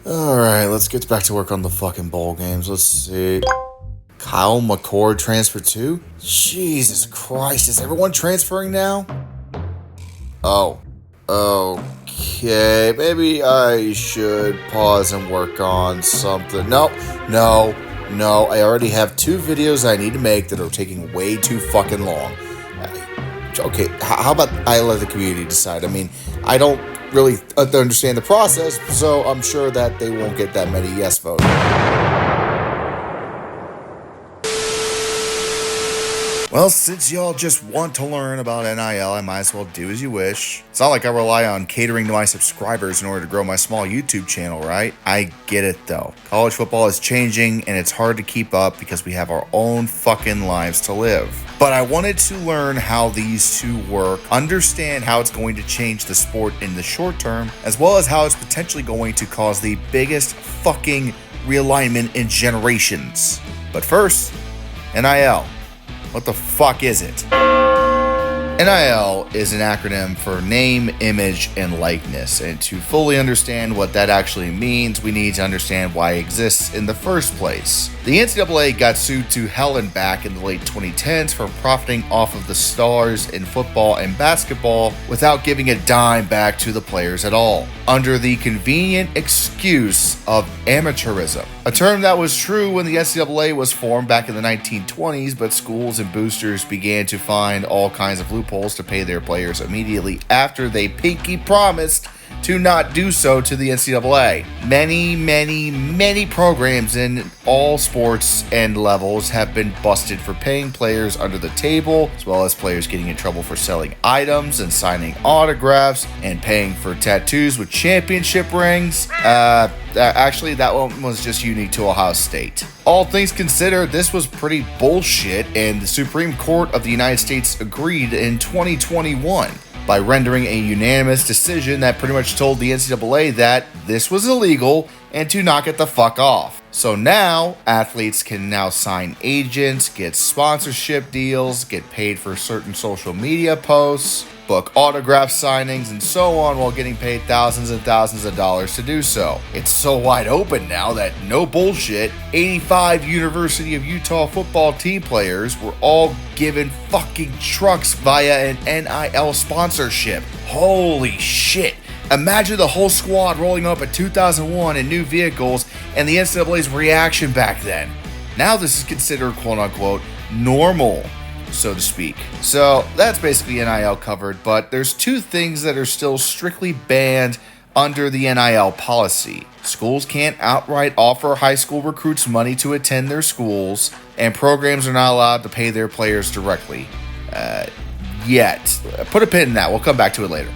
Alright, let's get back to work on the fucking bowl games. Let's see. Kyle McCord transfer too? Jesus Christ, is everyone transferring now? Oh. Okay, maybe I should pause and work on something. No. I already have 2 videos I need to make that are taking way too fucking long. Okay, how about I let the community decide? I mean, I don't really understand the process, so I'm sure that they won't get that many yes votes. Well, since y'all just want to learn about NIL, I might as well do as you wish. It's not like I rely on catering to my subscribers in order to grow my small YouTube channel, right? I get it though. College football is changing and it's hard to keep up because we have our own fucking lives to live. But I wanted to learn how these two work, understand how it's going to change the sport in the short term, as well as how it's potentially going to cause the biggest fucking realignment in generations. But first, NIL. What the fuck is it? NIL is an acronym for name, image, and likeness. And to fully understand what that actually means, we need to understand why it exists in the first place. The NCAA got sued to hell and back in the late 2010s for profiting off of the stars in football and basketball without giving a dime back to the players at all, under the convenient excuse of amateurism. A term that was true when the NCAA was formed back in the 1920s, but schools and boosters began to find all kinds of loopholes to pay their players immediately after they pinky promised to not do so to the NCAA. Many programs in all sports and levels have been busted for paying players under the table, as well as players getting in trouble for selling items and signing autographs and paying for tattoos with championship rings. Actually, that one was just unique to Ohio State. All things considered, this was pretty bullshit, and the Supreme Court of the United States agreed in 2021. By rendering a unanimous decision that pretty much told the NCAA that this was illegal and to knock it the fuck off. So now, athletes can now sign agents, get sponsorship deals, get paid for certain social media posts, book autograph signings, and so on while getting paid thousands and thousands of dollars to do so. It's so wide open now that no bullshit, 85 University of Utah football team players were all given fucking trucks via an NIL sponsorship. Holy shit. Imagine the whole squad rolling up in 2001 in new vehicles and the NCAA's reaction back then. Now this is considered quote-unquote normal, so to speak. So that's basically NIL covered, but there's 2 things that are still strictly banned under the NIL policy. Schools can't outright offer high school recruits money to attend their schools, and programs are not allowed to pay their players directly. Yet. Put a pin in that, we'll come back to it later.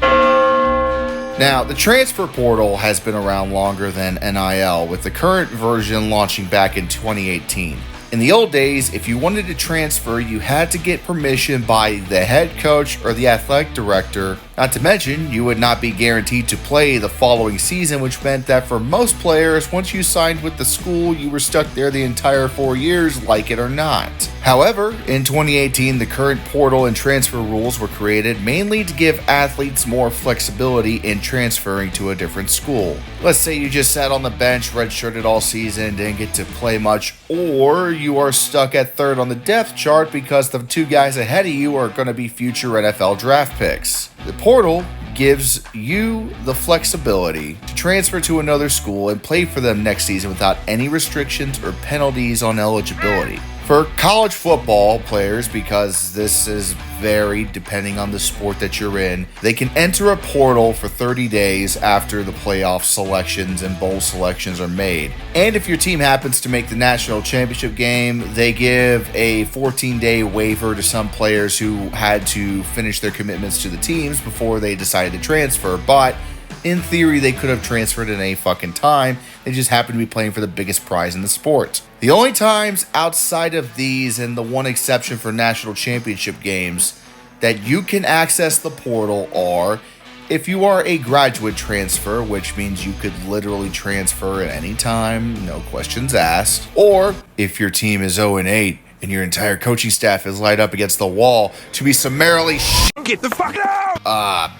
Now, the transfer portal has been around longer than NIL, with the current version launching back in 2018. In the old days, if you wanted to transfer, you had to get permission by the head coach or the athletic director. Not to mention, you would not be guaranteed to play the following season, which meant that for most players, once you signed with the school, you were stuck there the entire 4 years, like it or not. However, in 2018, the current portal and transfer rules were created mainly to give athletes more flexibility in transferring to a different school. Let's say you just sat on the bench, redshirted all season, didn't get to play much, or you are stuck at 3rd on the depth chart because the 2 guys ahead of you are going to be future NFL draft picks. The portal gives you the flexibility to transfer to another school and play for them next season without any restrictions or penalties on eligibility. For college football players, because this is varied depending on the sport that you're in, they can enter a portal for 30 days after the playoff selections and bowl selections are made. And if your team happens to make the national championship game, they give a 14-day waiver to some players who had to finish their commitments to the teams before they decided to transfer. But in theory, they could have transferred at any fucking time. They just happened to be playing for the biggest prize in the sport. The only times outside of these, and the one exception for national championship games, that you can access the portal are if you are a graduate transfer, which means you could literally transfer at any time, no questions asked, or if your team is 0-8 and your entire coaching staff is lined up against the wall to be summarily get the fuck out!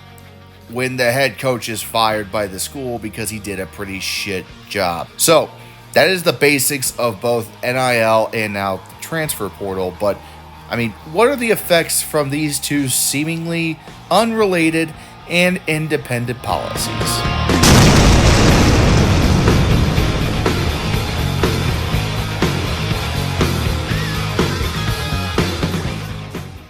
when the head coach is fired by the school because he did a pretty shit job. So that is the basics of both NIL and now the transfer portal. But I mean, what are the effects from these two seemingly unrelated and independent policies?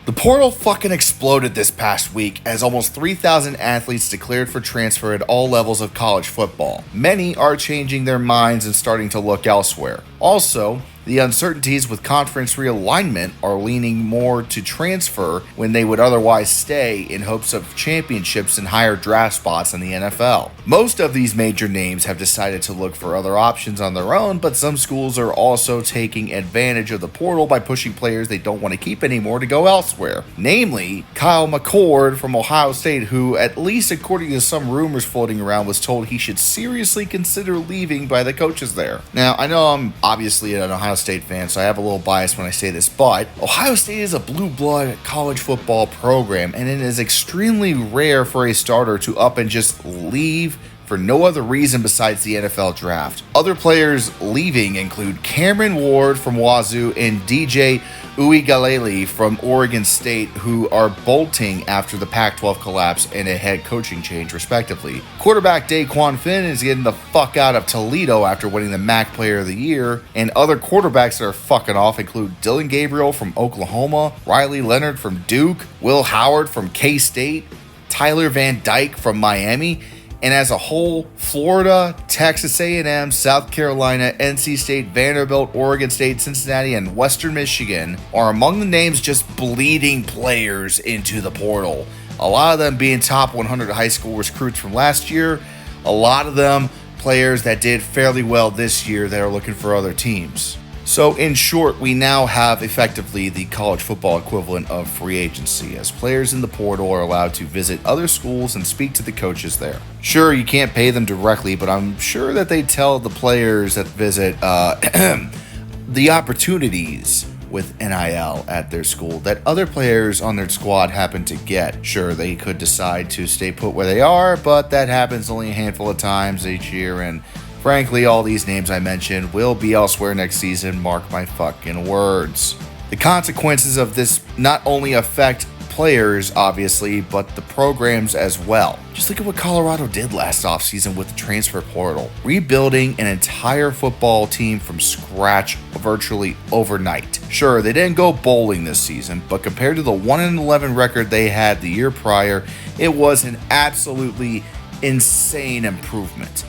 The portal fucking exploded this past week as almost 3,000 athletes declared for transfer at all levels of college football. Many are changing their minds and starting to look elsewhere. Also, the uncertainties with conference realignment are leaning more to transfer when they would otherwise stay in hopes of championships and higher draft spots in the NFL. Most of these major names have decided to look for other options on their own, but some schools are also taking advantage of the portal by pushing players they don't want to keep anymore to go elsewhere. Namely, Kyle McCord from Ohio State, who, at least according to some rumors floating around, was told he should seriously consider leaving by the coaches there. Now, I know I'm obviously an Ohio State fan, so I have a little bias when I say this, but Ohio State is a blue blood college football program, and it is extremely rare for a starter to up and just leave for no other reason besides the NFL draft. Other players leaving include Cameron Ward from Wazoo and DJ Uigalele from Oregon State, who are bolting after the Pac-12 collapse and a head coaching change, respectively. Quarterback Daquan Finn is getting the fuck out of Toledo after winning the MAC Player of the Year, and other quarterbacks that are fucking off include Dylan Gabriel from Oklahoma, Riley Leonard from Duke, Will Howard from K-State, Tyler Van Dyke from Miami. And as a whole, Florida, Texas A&M, South Carolina, NC State, Vanderbilt, Oregon State, Cincinnati, and Western Michigan are among the names just bleeding players into the portal. A lot of them being top 100 high school recruits from last year. A lot of them players that did fairly well this year that are looking for other teams. So in short, we now have effectively the college football equivalent of free agency, as players in the portal are allowed to visit other schools and speak to the coaches there. Sure, you can't pay them directly, but I'm sure that they tell the players that visit the opportunities with NIL at their school that other players on their squad happen to get. Sure, they could decide to stay put where they are, but that happens only a handful of times each year, and frankly, all these names I mentioned will be elsewhere next season, mark my fucking words. The consequences of this not only affect players, obviously, but the programs as well. Just look at what Colorado did last offseason with the transfer portal. Rebuilding an entire football team from scratch virtually overnight. Sure, they didn't go bowling this season, but compared to the 1-11 record they had the year prior, it was an absolutely insane improvement.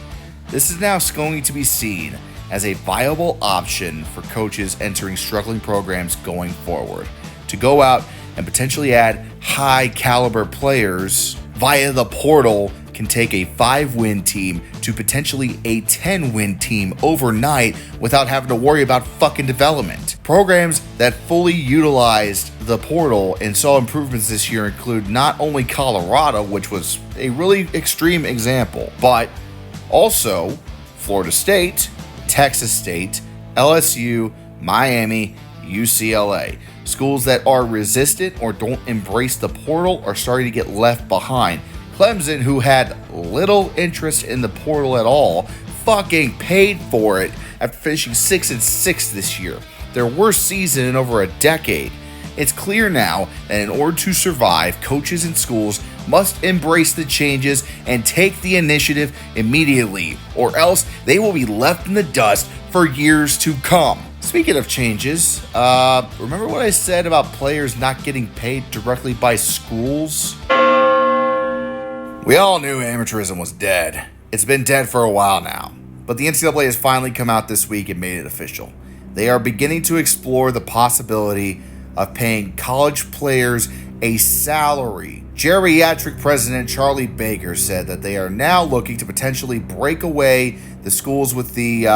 This is now going to be seen as a viable option for coaches entering struggling programs going forward to go out and potentially add high caliber players via the portal can take a 5-win team to potentially a 10-win team overnight without having to worry about fucking development. Programs that fully utilized the portal and saw improvements this year include not only Colorado, which was a really extreme example, but also Florida State, Texas State, LSU, Miami, UCLA. Schools that are resistant or don't embrace the portal are starting to get left behind. Clemson, who had little interest in the portal at all, fucking paid for it after finishing 6-6 this year, their worst season in over a decade. It's clear now that in order to survive, coaches and schools must embrace the changes and take the initiative immediately, or else they will be left in the dust for years to come. Speaking of changes, remember what I said about players not getting paid directly by schools? We all knew amateurism was dead. It's been dead for a while now, but the NCAA has finally come out this week and made it official. They are beginning to explore the possibility of paying college players a salary. Geriatric President Charlie Baker said that they are now looking to potentially break away the schools with the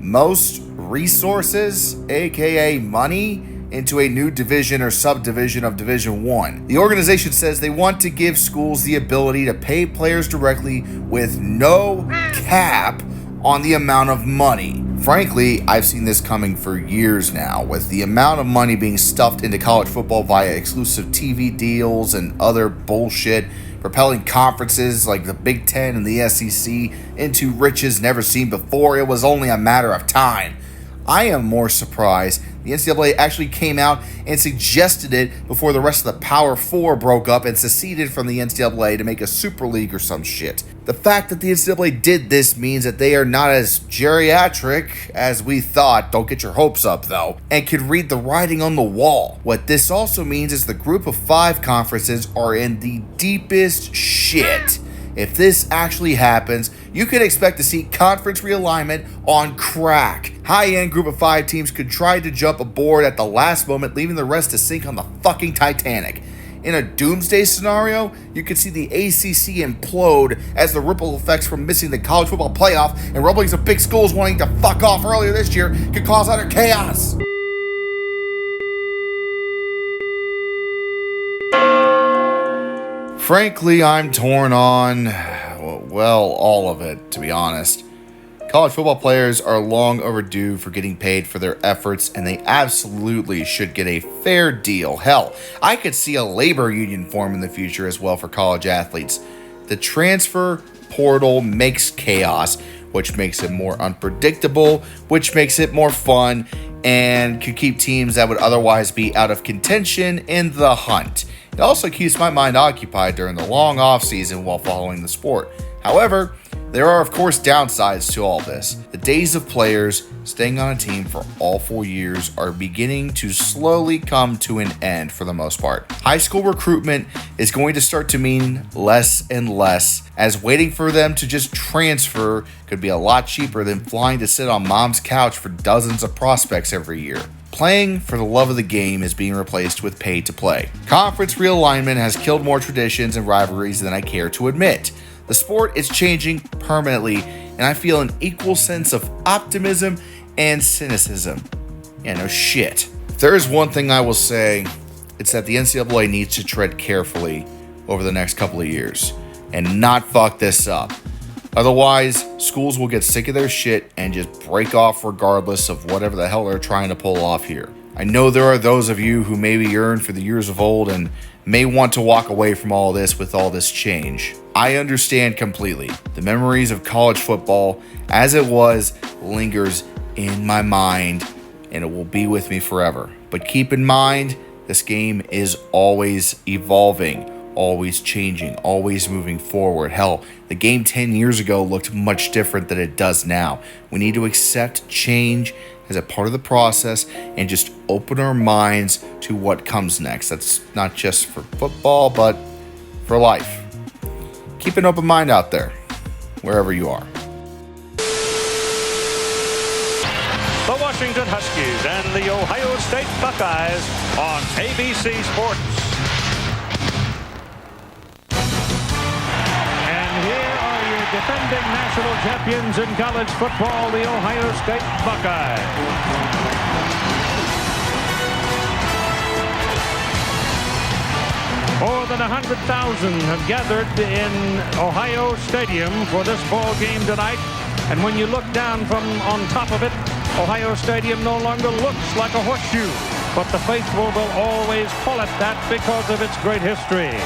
most resources, aka money, into a new division or subdivision of Division I. The organization says they want to give schools the ability to pay players directly with no cap on the amount of money. Frankly, I've seen this coming for years now, with the amount of money being stuffed into college football via exclusive TV deals and other bullshit propelling conferences like the Big Ten and the SEC into riches never seen before. It was only a matter of time. I am more surprised the NCAA actually came out and suggested it before the rest of the Power Four broke up and seceded from the NCAA to make a Super League or some shit. The fact that the NCAA did this means that they are not as geriatric as we thought. Don't get your hopes up, though, and could read the writing on the wall. What this also means is the Group of 5 conferences are in the deepest shit. If this actually happens, you could expect to see conference realignment on crack. High-end Group of 5 teams could try to jump aboard at the last moment, leaving the rest to sink on the fucking Titanic. In a doomsday scenario, you could see the ACC implode as the ripple effects from missing the college football playoff and rumblings of big schools wanting to fuck off earlier this year could cause utter chaos. Frankly, I'm torn on, well, all of it, to be honest. College football players are long overdue for getting paid for their efforts, and they absolutely should get a fair deal. Hell, I could see a labor union form in the future as well for college athletes. The transfer portal makes chaos, which makes it more unpredictable, which makes it more fun, and could keep teams that would otherwise be out of contention in the hunt. It also keeps my mind occupied during the long off season while following the sport. However, there are of course downsides to all this. The days of players staying on a team for all 4 years are beginning to slowly come to an end for the most part. High school recruitment is going to start to mean less and less, as waiting for them to just transfer could be a lot cheaper than flying to sit on mom's couch for dozens of prospects every year. Playing for the love of the game is being replaced with pay to play. Conference realignment has killed more traditions and rivalries than I care to admit. The sport is changing permanently, and I feel an equal sense of optimism and cynicism. Yeah, no shit. If there is one thing I will say, it's that the NCAA needs to tread carefully over the next couple of years and not fuck this up. Otherwise, schools will get sick of their shit and just break off regardless of whatever the hell they're trying to pull off here. I know there are those of you who maybe yearn for the years of old and may want to walk away from all this with all this change. I understand completely. The memories of college football as it was lingers in my mind, and it will be with me forever. But keep in mind, this game is always evolving, always changing, always moving forward. Hell, the game 10 years ago looked much different than it does now. We need to accept change as a part of the process and just open our minds to what comes next. That's not just for football, but for life. Keep an open mind out there, wherever you are. The Washington Huskies and the Ohio State Buckeyes on ABC Sports. And here are your defending national champions in college football, the Ohio State Buckeyes. More than 100,000 have gathered in Ohio Stadium for this ball game tonight. And when you look down from on top of it, Ohio Stadium no longer looks like a horseshoe. But the faithful will always call it that because of its great history.